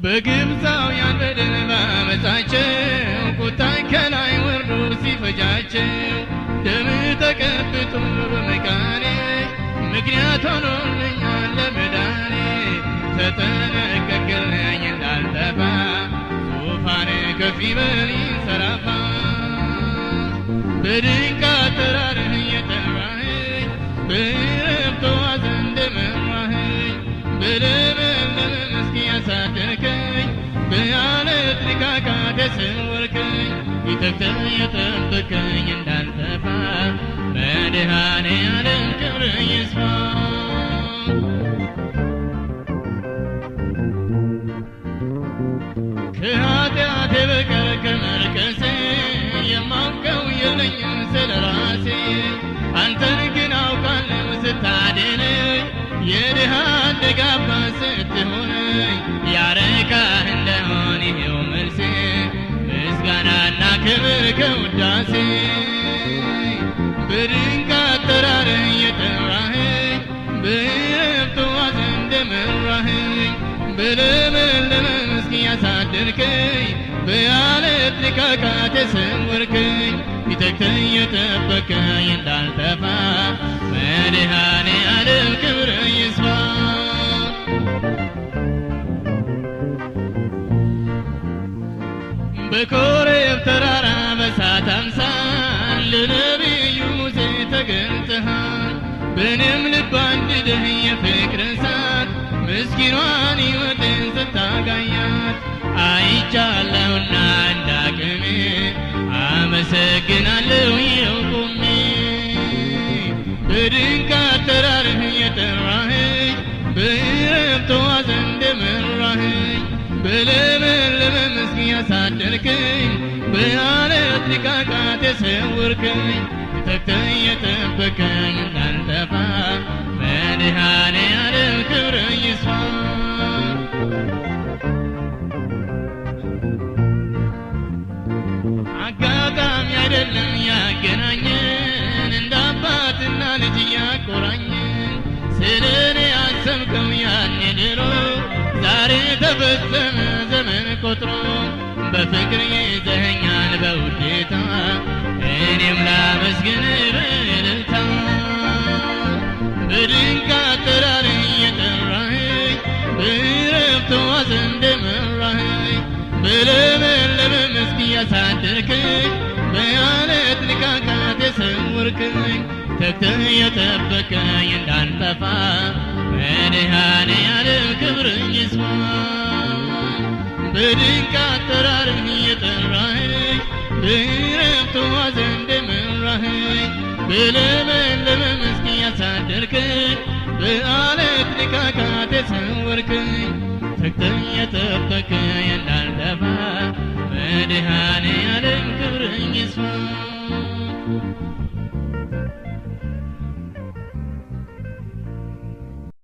በግብፃውያን በደል ባመፃቸው ቁጣን ከላይ ወርዶ ሲፈጃቸው ደም ተቀብቶ በመቃኔ ምክንያት ሆኖልኛል ለመዳኔ ተጠነቀቅልኝ እንዳልጠፋ ዙፋን ከፍ ይበል ይንሰራፋ በድንቅ አጠራርህ እየጠራኸኝ በዕረፍት ዋስ እንደመራኸኝ በለመለመ መስክ ያሳደርከኝ በዓለት ንቃቃት ያሰወርከኝ ይተግተህ የጠበቅከኝ እንዳልጠፋ መድኃኔዓለም ክብርህ ይስፋ ከኃጢአቴ በቀር ከመርከሴ የማውቀው የለኝም ስለራሴ አንተን ግን አውቃለሁ ስታድነኝ የድሃ አደግ አባት ስትሆነኝ ያረካህ እንደሆን ይሄው መልሴ ምስጋናና ክብር ከውዳሴ በድንቅ አጠራርህ እየጠራኸኝ በዕረፍት ዋስ እንደመራኸኝ በለመለመ መስክ ያሳደርከኝ በዓለት ንቃቃት ያሰወርከኝ ይተግተህ የጠበቅከኝ እንዳልጠፋ መድኃኔዓለም ክብርህ ይስፋ በኮሬብ ተራራ በእሳት አምሳል ለነቢዩ ሙሴ ተገልጠሃል በእኔም ልብ አንድደህ የፍቅር እሳት ምስኪኗን ሕይወቴን ስታጋያት አይቻለሁና እንዳቅሜ አመሰግናለሁ ይኸው ቆሜ በድንቅ አጠራርህ እየጠራኸኝ በዕረፍት ዋስ እንደመራኸኝ በለመለመ መስክ ያሳደርከኝ በዓለት ንቃቃት ያሰወርከኝ ተግተህ የጠበቅከኝ እንዳልጠፋ መድኃኔዓለም ክብርህ ይስፋ አጋጣሚ አይደለም ያገናኘን እንደ አባትና ልጅ ያቆራኘን ስለኔ አሰብከው ያኔ ድሮ ዛሬ ተፈጸመ ዘመን ቆጥሮ በፍቅር ይዘኸኛል በውዴታ እኔም ላመስግንህ በእልልታ በድንቅ አጠራርህ እየጠራኸኝ በዕረፍት ዋስ እንደመራኸኝ በለመለመ መስክ ያሳደርከኝ በዓለት ንቃቃት ያሰወርከኝ ተግተህ የጠበቅከኝ እንዳልጠፋ መድኃኔዓለም ክብርህ ይስፋ በድንቅ አጠራርህ እየጠራኸኝ በዕረፍት ዋስ እንደመራኸኝ በለመለመ መስክ ያሳደርከኝ በዓለት ንቃቃት ያሰወርከኝ ተግተህ የጠበቅከኝ እንዳልጠፋ መድኃኔዓለም ክብርህ ይስፋ